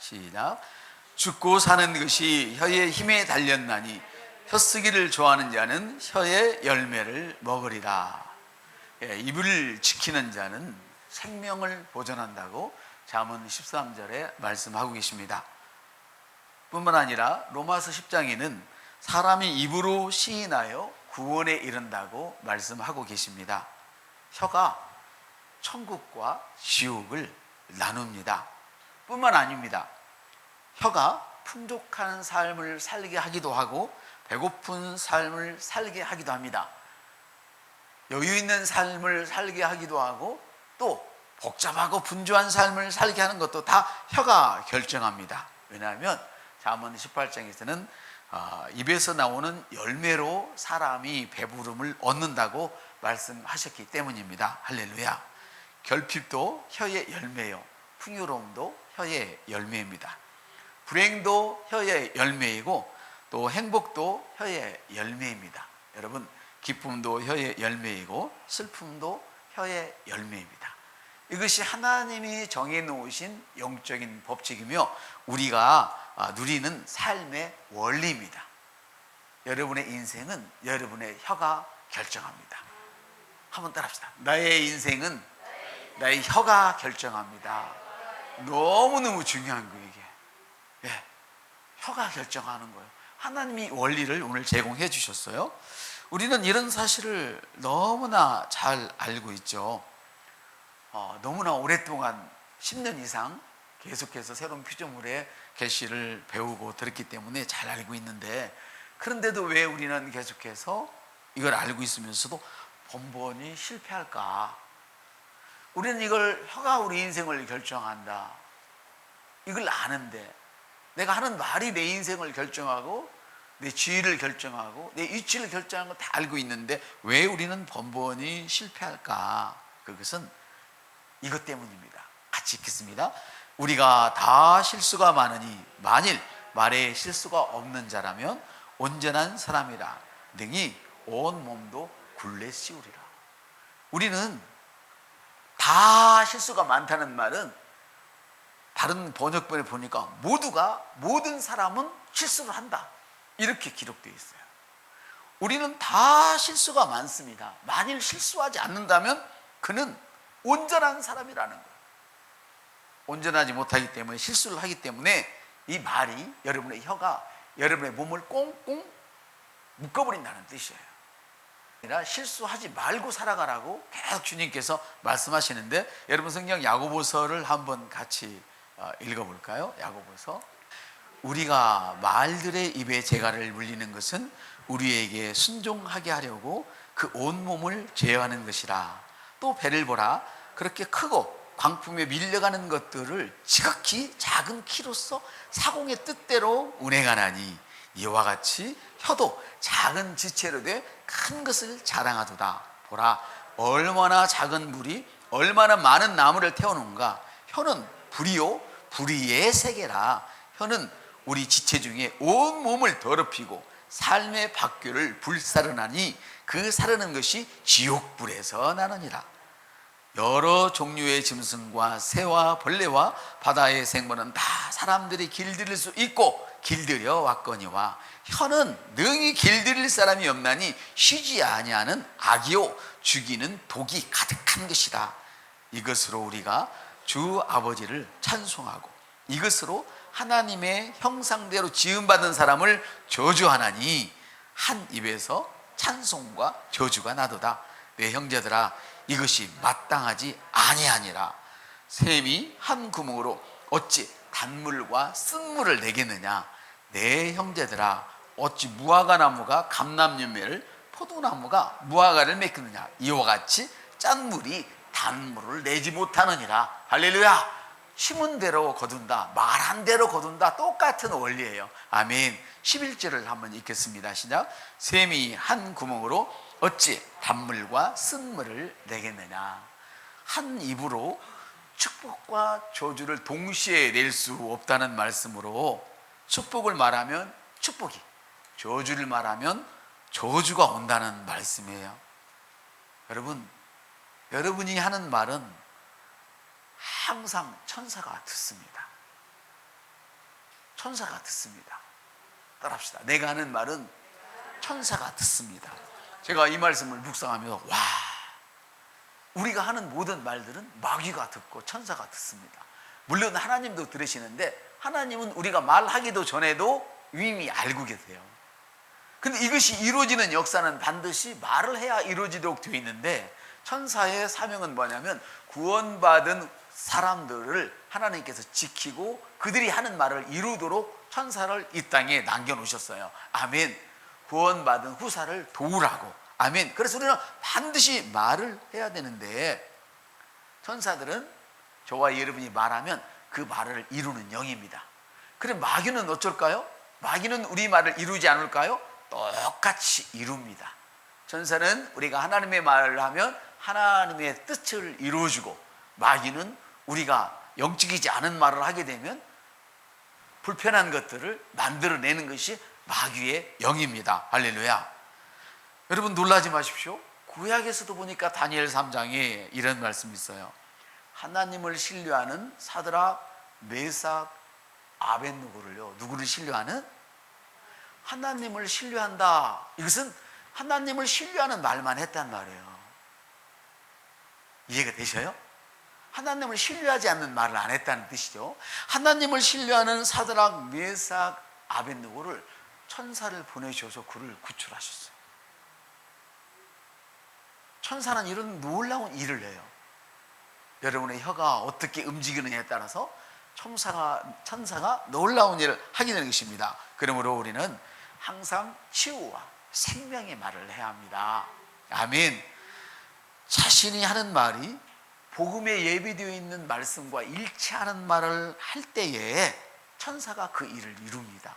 시작. 죽고 사는 것이 혀의 힘에 달렸나니 혀쓰기를 좋아하는 자는 혀의 열매를 먹으리라. 입을 지키는 자는 생명을 보존한다고 잠언 13절에 말씀하고 계십니다. 뿐만 아니라 로마서 10장에는 사람이 입으로 시인하여 구원에 이른다고 말씀하고 계십니다. 혀가 천국과 지옥을 나눕니다. 뿐만 아닙니다. 혀가 풍족한 삶을 살게 하기도 하고 배고픈 삶을 살게 하기도 합니다. 여유 있는 삶을 살게 하기도 하고 또 복잡하고 분주한 삶을 살게 하는 것도 다 혀가 결정합니다. 왜냐하면 잠언 18장에서는 입에서 나오는 열매로 사람이 배부름을 얻는다고 말씀하셨기 때문입니다. 할렐루야. 결핍도 혀의 열매요, 풍요로움도 혀의 열매입니다. 불행도 혀의 열매이고 또 행복도 혀의 열매입니다. 여러분, 기쁨도 혀의 열매이고 슬픔도 혀의 열매입니다. 이것이 하나님이 정해놓으신 영적인 법칙이며 우리가 누리는 삶의 원리입니다. 여러분의 인생은 여러분의 혀가 결정합니다. 한번 따라합시다. 나의 인생은 나의 혀가 결정합니다. 너무너무 중요한 거예요, 이게. 혀가 결정하는 거예요. 하나님이 원리를 오늘 제공해 주셨어요. 우리는 이런 사실을 너무나 잘 알고 있죠. 너무나 오랫동안 10년 이상 계속해서 새로운 피조물의 계시를 배우고 들었기 때문에 잘 알고 있는데, 그런데도 왜 우리는 계속해서 이걸 알고 있으면서도 번번이 실패할까? 우리는 이걸 혀가 우리 인생을 결정한다, 이걸 아는데, 내가 하는 말이 내 인생을 결정하고 내 지위를 결정하고 내 위치를 결정하는 거 다 알고 있는데 왜 우리는 번번이 실패할까? 그것은 이것 때문입니다. 같이 읽겠습니다. 우리가 다 실수가 많으니 만일 말에 실수가 없는 자라면 온전한 사람이라 능히 온 몸도 굴레 씌우리라. 우리는 다 실수가 많다는 말은 다른 번역본에 보니까 모든 사람은 실수를 한다, 이렇게 기록되어 있어요. 우리는 다 실수가 많습니다. 만일 실수하지 않는다면 그는 온전한 사람이라는 거예요. 온전하지 못하기 때문에, 실수를 하기 때문에 이 말이, 여러분의 혀가 여러분의 몸을 꽁꽁 묶어버린다는 뜻이에요. 아니라 실수하지 말고 살아가라고 계속 주님께서 말씀하시는데, 여러분 성경 야고보서를 한번 같이 읽어볼까요? 야고보서. 우리가 말들의 입에 재갈을 물리는 것은 우리에게 순종하게 하려고 그 온몸을 제어하는 것이라. 또 배를 보라. 그렇게 크고 광풍에 밀려가는 것들을 지극히 작은 키로서 사공의 뜻대로 운행하나니 이와 같이 혀도 작은 지체로 돼 큰 것을 자랑하도다. 보라, 얼마나 작은 불이 얼마나 많은 나무를 태우는가. 혀는 불이요 불의의 세계라. 혀는 우리 지체 중에 온 몸을 더럽히고 삶의 밖을 불사르나니 그 사르는 것이 지옥불에서 나느니라. 여러 종류의 짐승과 새와 벌레와 바다의 생물은 다 사람들이 길들일 수 있고 길들여 왔거니와 혀는 능히 길들일 사람이 없나니 쉬지 아니하는 악이요 죽이는 독이 가득한 것이다. 이것으로 우리가 주 아버지를 찬송하고 이것으로 하나님의 형상대로 지음받은 사람을 저주하나니 한 입에서 찬송과 저주가 나도다. 내 형제들아, 이것이 마땅하지 아니하니라. 샘이 한 구멍으로 어찌 단물과 쓴물을 내겠느냐. 내 형제들아, 어찌 무화과 나무가 감람열매를, 포도나무가 무화과를 맺느냐. 이와 같이 짠 물이 단물을 내지 못하느니라. 할렐루야. 심은 대로 거둔다, 말한 대로 거둔다, 똑같은 원리예요. 아멘. 11절을 한번 읽겠습니다. 시작. 샘이 한 구멍으로 어찌 단물과 쓴물을 내겠느냐. 한 입으로 축복과 저주를 동시에 낼 수 없다는 말씀으로, 축복을 말하면 축복이, 저주를 말하면 저주가 온다는 말씀이에요. 여러분, 여러분이 하는 말은 항상 천사가 듣습니다. 천사가 듣습니다. 따라합시다. 내가 하는 말은 천사가 듣습니다. 제가 이 말씀을 묵상하면서 와, 우리가 하는 모든 말들은 마귀가 듣고 천사가 듣습니다. 물론 하나님도 들으시는데 하나님은 우리가 말하기도 전에도 이미 알고 계세요. 근데 이것이 이루어지는 역사는 반드시 말을 해야 이루어지도록 되어 있는데, 천사의 사명은 뭐냐면 구원받은 사람들을 하나님께서 지키고 그들이 하는 말을 이루도록 천사를 이 땅에 남겨놓으셨어요. 아멘. 구원받은 후사를 도우라고. 아멘. 그래서 우리는 반드시 말을 해야 되는데, 천사들은 저와 여러분이 말하면 그 말을 이루는 영입니다. 그럼 마귀는 어쩔까요? 마귀는 우리 말을 이루지 않을까요? 똑같이 이룹니다. 천사는 우리가 하나님의 말을 하면 하나님의 뜻을 이루어주고, 마귀는 우리가 영적이지 않은 말을 하게 되면 불편한 것들을 만들어내는 것이 마귀의 영입니다. 할렐루야. 여러분 놀라지 마십시오. 구약에서도 보니까 다니엘 3장에 이런 말씀이 있어요. 하나님을 신뢰하는 사드락, 메삭, 아벳느고를요, 누구를 신뢰하는? 하나님을 신뢰한다. 이것은 하나님을 신뢰하는 말만 했단 말이에요. 이해가 되셔요? 하나님을 신뢰하지 않는 말을 안 했다는 뜻이죠. 하나님을 신뢰하는 사드락, 메삭, 아벳느고를 천사를 보내셔서 그를 구출하셨어요. 천사는 이런 놀라운 일을 해요. 여러분의 혀가 어떻게 움직이느냐에 따라서 천사가 놀라운 일을 하게 되는 것입니다. 그러므로 우리는 항상 치유와 생명의 말을 해야 합니다. 아멘. 자신이 하는 말이 복음에 예비되어 있는 말씀과 일치하는 말을 할 때에 천사가 그 일을 이룹니다.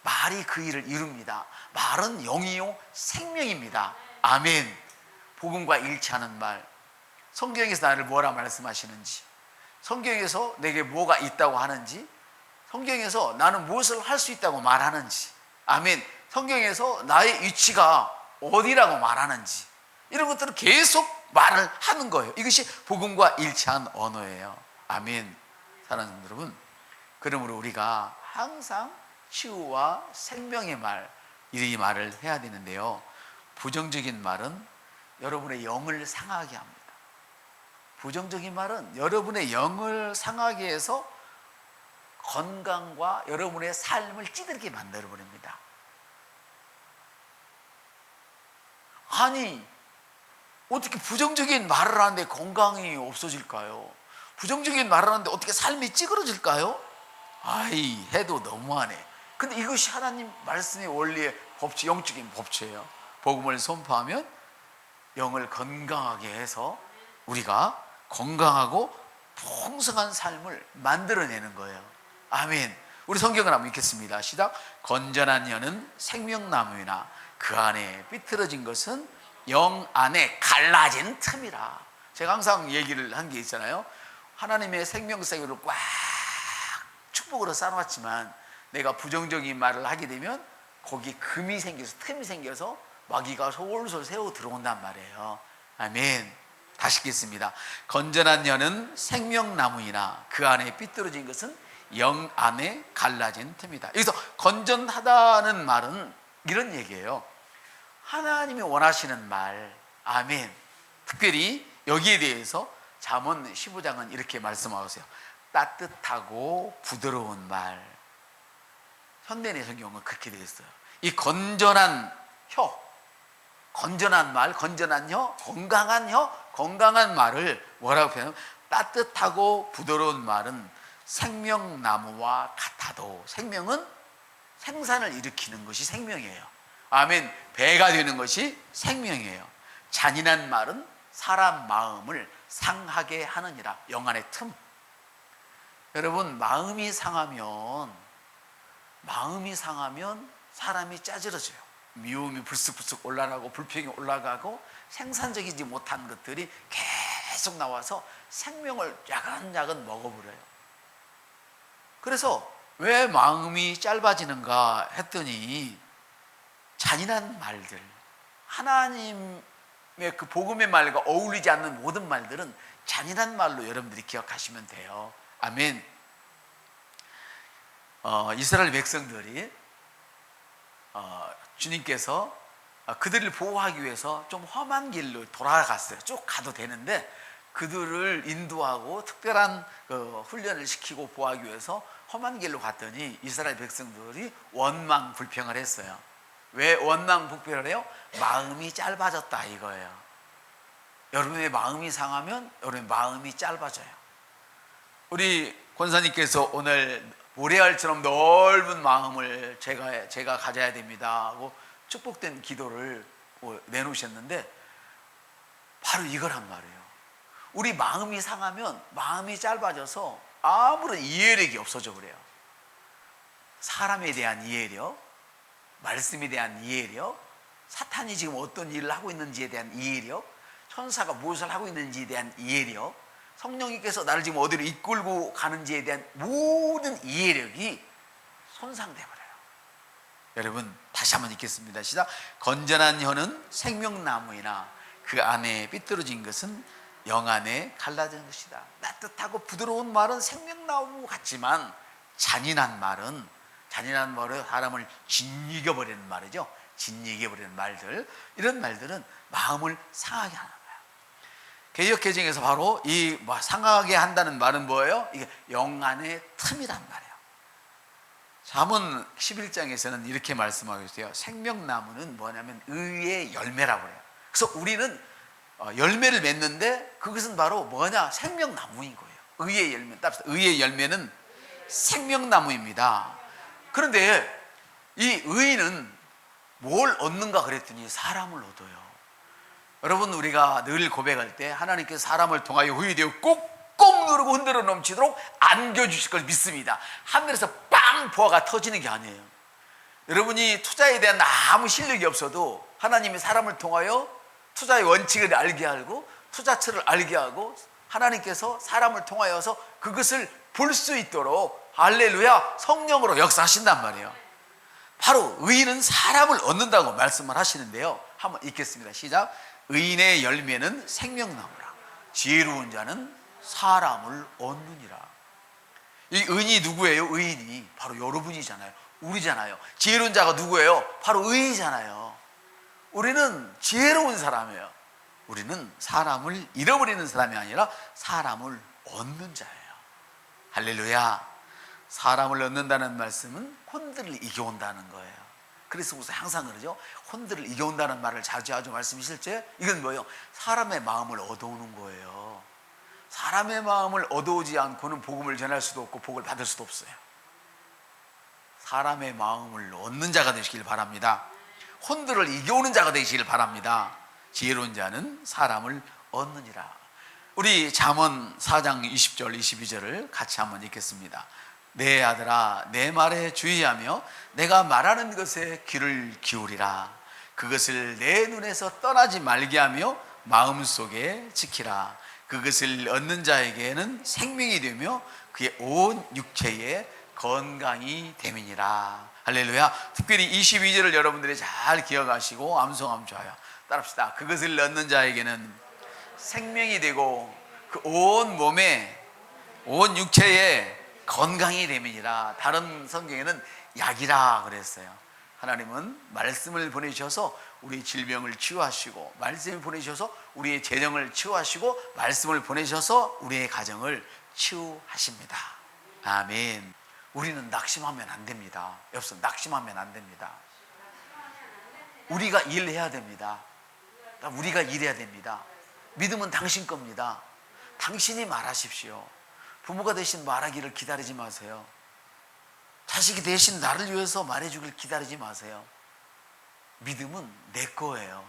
말이 그 일을 이룹니다. 말은 영이요 생명입니다. 아멘. 복음과 일치하는 말. 성경에서 나를 뭐라 말씀하시는지, 성경에서 내게 뭐가 있다고 하는지, 성경에서 나는 무엇을 할 수 있다고 말하는지, 아멘. 성경에서 나의 위치가 어디라고 말하는지, 이런 것들을 계속 말을 하는 거예요. 이것이 복음과 일치한 언어예요. 아멘. 사랑하는 여러분, 그러므로 우리가 항상 치유와 생명의 말, 이 말을 해야 되는데요, 부정적인 말은 여러분의 영을 상하게 합니다. 부정적인 말은 여러분의 영을 상하게 해서 건강과 여러분의 삶을 찌들게 만들어버립니다. 아니, 어떻게 부정적인 말을 하는데 건강이 없어질까요? 부정적인 말을 하는데 어떻게 삶이 찌그러질까요? 아이, 해도 너무하네. 근데 이것이 하나님 말씀의 원리의 법칙, 영적인 법칙이에요. 복음을 선포하면 영을 건강하게 해서 우리가 건강하고 풍성한 삶을 만들어내는 거예요. 아멘. 우리 성경을 한번 읽겠습니다. 시작. 건전한 혀는 생명나무이나 그 안에 삐뚤어진 것은 영 안에 갈라진 틈이라. 제가 항상 얘기를 한 게 있잖아요. 하나님의 생명새우를 꽉 축복으로 쌓아놨지만 내가 부정적인 말을 하게 되면 거기 금이 생겨서, 틈이 생겨서 마귀가 솔솔 새어 들어온단 말이에요. 아멘. 다시 읽겠습니다. 건전한 혀는 생명나무이나 그 안에 삐뚤어진 것은 영 안에 갈라진 틈이다. 여기서 건전하다는 말은 이런 얘기예요. 하나님이 원하시는 말. 아멘. 특별히 여기에 대해서 잠언 15장은 이렇게 말씀하세요. 따뜻하고 부드러운 말. 현대의 성경은 그렇게 되어 있어요. 이 건전한 혀, 건전한 말, 건전한 혀, 건강한 말을 뭐라고 표현하면, 따뜻하고 부드러운 말은 생명나무와 같아도, 생명은 생산을 일으키는 것이 생명이에요. 아멘. 배가 되는 것이 생명이에요. 잔인한 말은 사람 마음을 상하게 하느니라. 영 안의 틈. 여러분, 마음이 상하면 사람이 짜증어져요. 미움이 불쑥불쑥 올라가고 불평이 올라가고 생산적이지 못한 것들이 계속 나와서 생명을 야간야간 먹어버려요. 그래서 왜 마음이 짧아지는가 했더니 잔인한 말들, 하나님의 그 복음의 말과 어울리지 않는 모든 말들은 잔인한 말로 여러분들이 기억하시면 돼요. 아멘. 이스라엘 백성들이 주님께서 그들을 보호하기 위해서 좀 험한 길로 돌아갔어요. 쭉 가도 되는데 그들을 인도하고 특별한 훈련을 시키고 보호하기 위해서 험한 길로 갔더니 이스라엘 백성들이 원망 불평을 했어요. 왜 원망 불평을 해요? 마음이 짧아졌다 이거예요. 여러분의 마음이 상하면 여러분의 마음이 짧아져요. 우리 권사님께서 오늘 모래알처럼 넓은 마음을 제가 가져야 됩니다 하고 축복된 기도를 내놓으셨는데 바로 이거란 말이에요. 우리 마음이 상하면 마음이 짧아져서 아무런 이해력이 없어져 그래요. 사람에 대한 이해력, 말씀에 대한 이해력, 사탄이 지금 어떤 일을 하고 있는지에 대한 이해력, 천사가 무엇을 하고 있는지에 대한 이해력, 성령님께서 나를 지금 어디로 이끌고 가는지에 대한 모든 이해력이 손상돼 버려요. 여러분 다시 한번 읽겠습니다. 시작. 건전한 혀는 생명나무이나 그 안에 삐뚤어진 것은 영 안에 갈라진 것이다. 따뜻하고 부드러운 말은 생명나무 같지만 잔인한 말은 사람을 짓이겨 버리는 말이죠. 짓이겨 버리는 말들, 이런 말들은 마음을 상하게 하는 거예요. 개역개정에서 바로 이 상하게 한다는 말은 뭐예요? 이게 영 안의 틈이란 말이에요. 잠언 11장에서는 이렇게 말씀하고 있어요. 생명나무는 뭐냐면 의의 열매라고 해요. 그래서 우리는 열매를 맺는데 그것은 바로 뭐냐? 생명나무인 거예요. 의의 열매. 따라서 의의 열매는 생명나무입니다. 그런데 이 의는 뭘 얻는가 그랬더니 사람을 얻어요. 여러분 우리가 늘 고백할 때 하나님께서 사람을 통하여 후회되어 꾹꾹 누르고 흔들어 넘치도록 안겨주실 걸 믿습니다. 하늘에서 빵 부하가 터지는 게 아니에요. 여러분이 투자에 대한 아무 실력이 없어도 하나님이 사람을 통하여 투자의 원칙을 알게 하고 투자처를 알게 하고 하나님께서 사람을 통하여서 그것을 볼 수 있도록 할렐루야 성령으로 역사하신단 말이에요. 바로 의인은 사람을 얻는다고 말씀을 하시는데요. 한번 읽겠습니다. 시작. 의인의 열매는 생명나무라 지혜로운 자는 사람을 얻느니라. 이 의인이 누구예요? 의인이 바로 여러분이잖아요. 우리잖아요. 지혜로운 자가 누구예요? 바로 의인이잖아요. 우리는 지혜로운 사람이에요. 우리는 사람을 잃어버리는 사람이 아니라 사람을 얻는 자예요. 할렐루야. 사람을 얻는다는 말씀은 혼들을 이겨온다는 거예요. 그리스도서 항상 그러죠. 혼들을 이겨온다는 말을 자주 말씀하실 때 이건 뭐예요? 사람의 마음을 얻어오는 거예요. 사람의 마음을 얻어오지 않고는 복음을 전할 수도 없고 복을 받을 수도 없어요. 사람의 마음을 얻는 자가 되시길 바랍니다. 혼들을 이겨오는 자가 되시길 바랍니다. 지혜로운 자는 사람을 얻느니라. 우리 잠언 4장 20절 22절을 같이 한번 읽겠습니다. 내 아들아 내 말에 주의하며 내가 말하는 것에 귀를 기울이라. 그것을 내 눈에서 떠나지 말게 하며 마음속에 지키라. 그것을 얻는 자에게는 생명이 되며 그의 온 육체에 건강이 됨이니라. 할렐루야. 특별히 22절을 여러분들이 잘 기억하시고 암송하면 좋아요. 따라합시다. 그것을 얻는 자에게는 생명이 되고 그 온 몸에 온 육체에 건강이 됨이니라. 다른 성경에는 약이라 그랬어요. 하나님은 말씀을 보내셔서 우리의 질병을 치유하시고 말씀을 보내셔서 우리의 재정을 치유하시고 말씀을 보내셔서 우리의 가정을 치유하십니다. 아멘. 우리는 낙심하면 안 됩니다. 여기서 낙심하면 안 됩니다. 우리가 일해야 됩니다. 우리가 일해야 됩니다. 믿음은 당신 겁니다. 당신이 말하십시오. 부모가 대신 말하기를 기다리지 마세요. 자식이 대신 나를 위해서 말해주길 기다리지 마세요. 믿음은 내 거예요.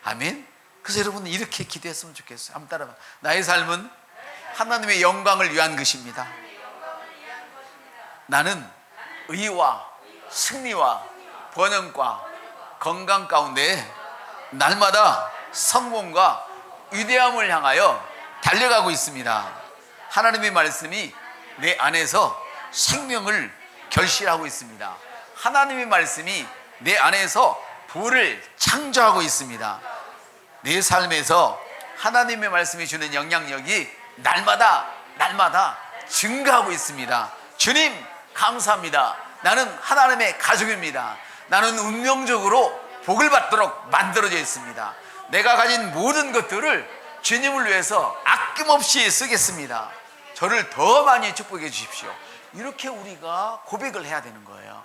아멘. 그래서 여러분은 이렇게 기도했으면 좋겠어요. 한번 따라봐. 나의 삶은 하나님의 영광을 위한 것입니다. 나는 의와 승리와 번영과 건강 가운데 날마다 성공과 위대함을 향하여 달려가고 있습니다. 하나님의 말씀이 내 안에서 생명을 결실하고 있습니다. 하나님의 말씀이 내 안에서 부를 창조하고 있습니다. 내 삶에서 하나님의 말씀이 주는 영향력이 날마다 증가하고 있습니다. 주님 감사합니다. 나는 하나님의 가족입니다. 나는 운명적으로 복을 받도록 만들어져 있습니다. 내가 가진 모든 것들을 주님을 위해서 아낌없이 쓰겠습니다. 저를 더 많이 축복해 주십시오. 이렇게 우리가 고백을 해야 되는 거예요.